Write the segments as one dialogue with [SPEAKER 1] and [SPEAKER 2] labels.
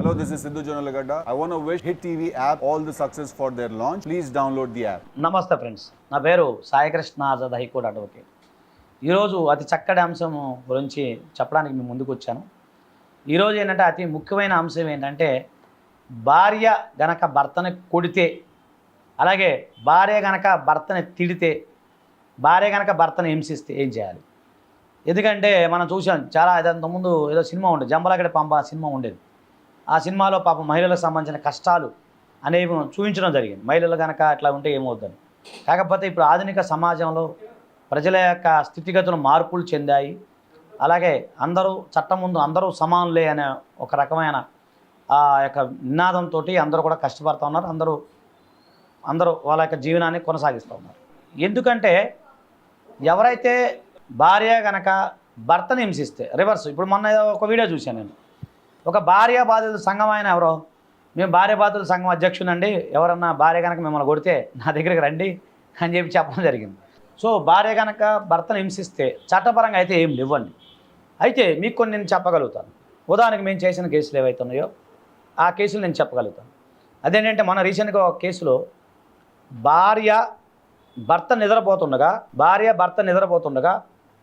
[SPEAKER 1] Hello, this is Sidhu Jonalagada. I want to wish Hit TV app all the success for their launch. Please download the app.
[SPEAKER 2] నమస్తే friends, నా పేరు Saikrishna Azad, high court advocate. ఈరోజు అతి చక్కటి అంశం గురించి చెప్పడానికి మీ ముందుకు వచ్చాను. ఈరోజు ఏంటంటే అతి ముఖ్యమైన అంశం ఏంటంటే భార్య గనక భర్తని కొడితే, అలాగే భార్య గనక భర్తని తిడితే, భార్య గనక భర్తని హింసిస్తే ఏం చేయాలి. ఎందుకంటే మనం చూసాం చాలా, ఇంతకుముందు ఏదో సినిమా ఉండేది, జంబలగడ పంప సినిమా ఉండేది. ఆ సినిమాలో పాపం మహిళలకు సంబంధించిన కష్టాలు అనేవి చూపించడం జరిగింది. మహిళలు కనుక అట్లా ఉంటే ఏమవుద్దని. కాకపోతే ఇప్పుడు ఆధునిక సమాజంలో ప్రజల యొక్క స్థితిగతులు మార్పులు చెందాయి. అలాగే అందరూ చట్టం ముందు అందరూ సమానులే అనే ఒక రకమైన ఆ యొక్క నినాదంతో అందరూ కూడా కష్టపడుతూ ఉన్నారు. అందరూ వాళ్ళ యొక్క జీవనాన్ని కొనసాగిస్తూ ఉన్నారు. ఎందుకంటే ఎవరైతే భార్య కనుక భర్తని హింసిస్తే రివర్స్, ఇప్పుడు మొన్న ఒక వీడియో చూశాను నేను. ఒక భార్య బాధితుల సంఘం ఆయన ఎవరో, మేము భార్య బాధితుల సంఘం అధ్యక్షునండి, ఎవరన్నా భార్య కనుక మిమ్మల్ని కొడితే నా దగ్గరికి రండి అని చెప్పడం జరిగింది. సో భార్య కనుక భర్తను హింసిస్తే చట్టపరంగా అయితే ఏం ఇవ్వండి. అయితే మీకు కొన్ని నేను చెప్పగలుగుతాను. ఉదాహరణకి మేము చేసిన కేసులు ఏవైతే ఉన్నాయో ఆ కేసులు నేను చెప్పగలుగుతాను. అదేంటంటే మన రీసెంట్గా ఒక కేసులో భార్య భర్త నిద్రపోతుండగా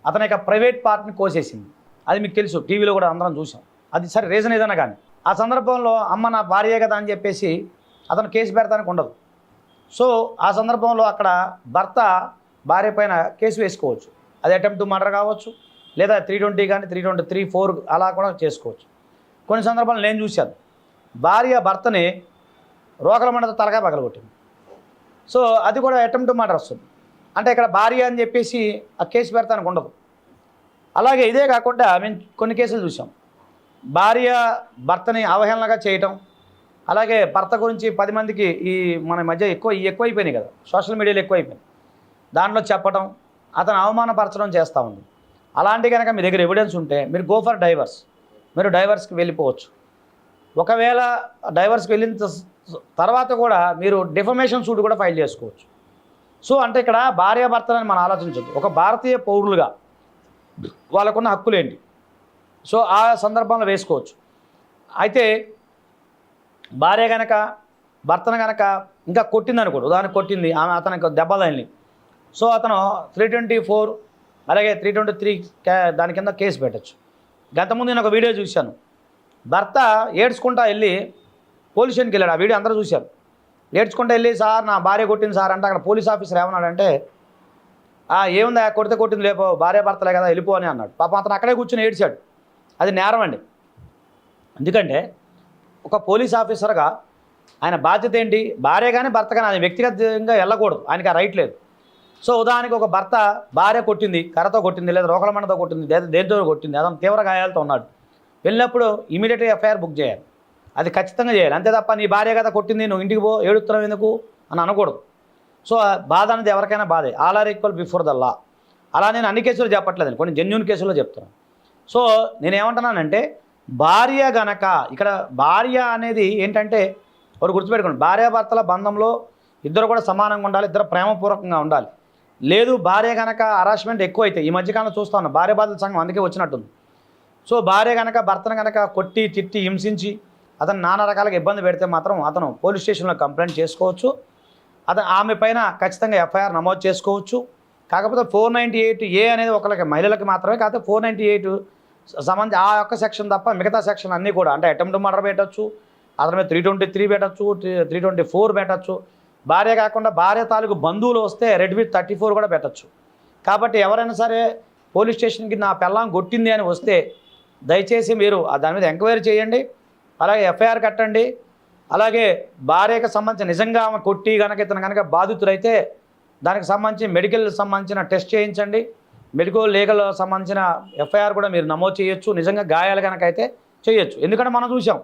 [SPEAKER 2] అతని యొక్క ప్రైవేట్ పార్ట్ని కోసేసింది. అది మీకు తెలుసు, టీవీలో కూడా అందరం చూసాం. అది సరే రీజన్ ఏదైనా కానీ ఆ సందర్భంలో అమ్మ నా భార్యే కదా అని చెప్పేసి అతను కేసు పెడతానికి ఉండదు. సో ఆ సందర్భంలో అక్కడ భర్త భార్య పైన కేసు వేసుకోవచ్చు. అది అటెంప్ట్ టు మర్డర్ కావచ్చు, లేదా 320 కానీ 323(4) అలా కూడా చేసుకోవచ్చు. కొన్ని సందర్భాలు నేను చూశాను, భార్య భర్తని రోకల మండతో తలకాయ పగలగొట్టింది. సో అది కూడా అటెంప్ట్ టు మర్డర్ వస్తుంది. అంటే ఇక్కడ భార్య అని చెప్పేసి ఆ కేసు పెడతానికి ఉండదు. అలాగే ఇదే కాకుండా మేము కొన్ని కేసులు చూసాం, భార్య భర్తని అవహేళనగా చేయటం, అలాగే భర్త గురించి 10 మందికి ఈ మన మధ్య ఎక్కువైపోయినాయి కదా, సోషల్ మీడియాలో ఎక్కువైపోయింది, దాంట్లో చెప్పడం, అతను అవమానపరచడం చేస్తూ ఉంది. అలాంటి కనుక మీ దగ్గర ఎవిడెన్స్ ఉంటే మీరు గో ఫర్ డైవర్స్, మీరు డైవర్స్కి వెళ్ళిపోవచ్చు. ఒకవేళ డైవర్స్కి వెళ్ళిన తర్వాత కూడా మీరు డిఫమేషన్ సూట్ కూడా ఫైల్ చేసుకోవచ్చు. సో అంటే ఇక్కడ భార్యాభర్తలని మనం ఆలోచించద్దు, ఒక భారతీయ పౌరులుగా వాళ్ళకున్న హక్కులేంటి. సో ఆ సందర్భంలో వేసుకోవచ్చు. అయితే భార్య కనుక భర్తను కనుక ఇంకా కొట్టింది అనుకోడు, ఉదాహరణకు కొట్టింది, ఆమె అతనికి దెబ్బలు. సో అతను 324 అలాగే 323 దాని కింద కేసు పెట్టచ్చు. గతముందు నేను ఒక వీడియో చూశాను, భర్త ఏడ్చుకుంటా వెళ్ళి పోలీస్ స్టేషన్కి వెళ్ళాడు. ఆ వీడియో అందరూ చూశారు. ఏడ్చుకుంటూ వెళ్ళి సార్ నా భార్య కొట్టింది సార్ అంటే అక్కడ పోలీస్ ఆఫీసర్ ఏమన్నాడంటే, ఏముందా కొట్టింది లేపో, భార్య భర్తలే కదా వెళ్ళిపో అని అన్నాడు. పాపం అతను అక్కడే కూర్చొని ఏడ్చాడు. అది నేరం అండి. ఎందుకంటే ఒక పోలీస్ ఆఫీసర్గా ఆయన బాధ్యత ఏంటి, భార్య కానీ భర్త కానీ అది వ్యక్తిగతంగా వెళ్ళకూడదు, ఆయనకి ఆ రైట్ లేదు. సో ఉదాహరణకి ఒక భర్త భార్య కొట్టింది, కర్రతో కొట్టింది, లేదా రోకల మండతో కొట్టింది, లేదా దేంతో కొట్టింది, అతను తీవ్ర గాయాలతో ఉన్నాడు, వెళ్ళినప్పుడు ఇమీడియట్గా ఎఫ్ఐఆర్ బుక్ చేయాలి. అది ఖచ్చితంగా చేయాలి. అంతే తప్ప నీ భార్య కదా కొట్టింది, నువ్వు ఇంటికి పో, ఏడుస్తున్నావు ఎందుకు అని అనకూడదు. సో బాధ అనేది ఎవరికైనా బాధే, all are equal before the law. అలా నేను అన్ని కేసులు చెప్పట్లేదండి, కొన్ని జెన్యూన్ కేసుల్లో చెప్తున్నాను. సో నేనేమంటున్నానంటే భార్య గనక, ఇక్కడ భార్య అనేది ఏంటంటే ఒకరు గుర్తుపెట్టుకోండి, భార్యాభర్తల బంధంలో ఇద్దరు కూడా సమానంగా ఉండాలి, ఇద్దరు ప్రేమపూర్వకంగా ఉండాలి. లేదు భార్య కనుక హరాస్మెంట్ ఎక్కువైతే, ఈ మధ్యకాలంలో చూస్తూ ఉన్నాం భార్య బాధితుల సంఘం అందుకే వచ్చినట్టుంది. సో భార్య కనుక భర్తను కనుక కొట్టి తిట్టి హింసించి అతను నానా రకాలుగా ఇబ్బంది పెడితే మాత్రం అతను పోలీస్ స్టేషన్లో కంప్లైంట్ చేసుకోవచ్చు. ఆమె పైన ఖచ్చితంగా ఎఫ్ఐఆర్ నమోదు చేసుకోవచ్చు. కాకపోతే 498A అనేది ఒకరికి మహిళలకి మాత్రమే, కాకపోతే 498 సంబంధించి ఆ యొక్క సెక్షన్ తప్ప మిగతా సెక్షన్ అన్నీ కూడా, అంటే అటెంప్ట్ మర్డర్ పెట్టచ్చు, అతని మీద 323 పెట్టచ్చు, 324 పెట్టచ్చు. భార్య కాకుండా భార్య తాలూకు బంధువులు వస్తే రెడ్ విత్ 34 కూడా పెట్టచ్చు. కాబట్టి ఎవరైనా సరే పోలీస్ స్టేషన్కి నా పెళ్ళాం కొట్టింది అని వస్తే దయచేసి మీరు దాని మీద ఎంక్వైరీ చేయండి, అలాగే ఎఫ్ఐఆర్ కట్టండి. అలాగే భార్యకు సంబంధించిన నిజంగా ఆమె కొట్టి కనుక ఇతను కనుక బాధితులైతే దానికి సంబంధించి మెడికల్ సంబంధించిన టెస్ట్ చేయించండి, మెడికల్ లీగల్ సంబంధించిన ఎఫ్ఐఆర్ కూడా మీరు నమోదు చేయొచ్చు. నిజంగా గాయాలు కనుక అయితే చేయొచ్చు. ఎందుకంటే మనం చూసాం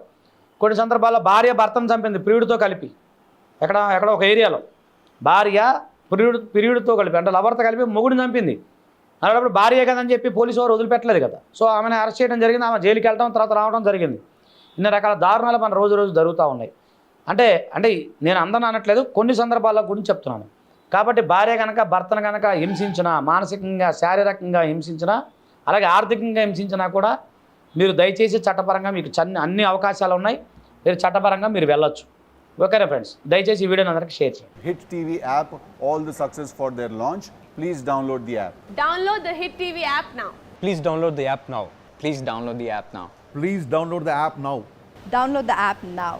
[SPEAKER 2] కొన్ని సందర్భాల్లో భార్య భర్తను చంపింది ప్రియుడితో కలిపి, ఎక్కడ ఒక ఏరియాలో భార్య ప్రియుడితో కలిపి, అంటే లవర్తో కలిపి మొగుడిని చంపింది. అలాంటప్పుడు భార్య కదని చెప్పి పోలీసు వారు వదిలిపెట్టలేదు కదా. సో ఆమెను అరెస్ట్ చేయడం జరిగింది, ఆమె జైలుకి వెళ్ళడం, తర్వాత రావడం జరిగింది. ఇన్ని రకాల దారుణాలు మన రోజు జరుగుతూ ఉన్నాయి. అంటే నేను అందరూ అనట్లేదు, కొన్ని సందర్భాల గురించి చెప్తున్నాను. కాబట్టి భార్య కనుక భర్తను కనుక హింసించినా, మానసికంగా శారీరకంగా హింసించినా, అలాగే ఆర్థికంగా హింసించినా కూడా మీరు దయచేసి చట్టపరంగా మీకు అన్ని అవకాశాలు ఉన్నాయి. మీరు చట్టపరంగా మీరు వెళ్ళొచ్చు. ఓకేనా ఫ్రెండ్స్, దయచేసి ఈ వీడియోని అందరికీ షేర్ చేయండి.
[SPEAKER 1] Hit TV app, all the success for their launch. Please download the app.
[SPEAKER 3] Download the Hit TV app now.
[SPEAKER 4] Please download the app now.
[SPEAKER 5] Please download the app now.
[SPEAKER 6] Please download the app now.
[SPEAKER 7] Download the app now.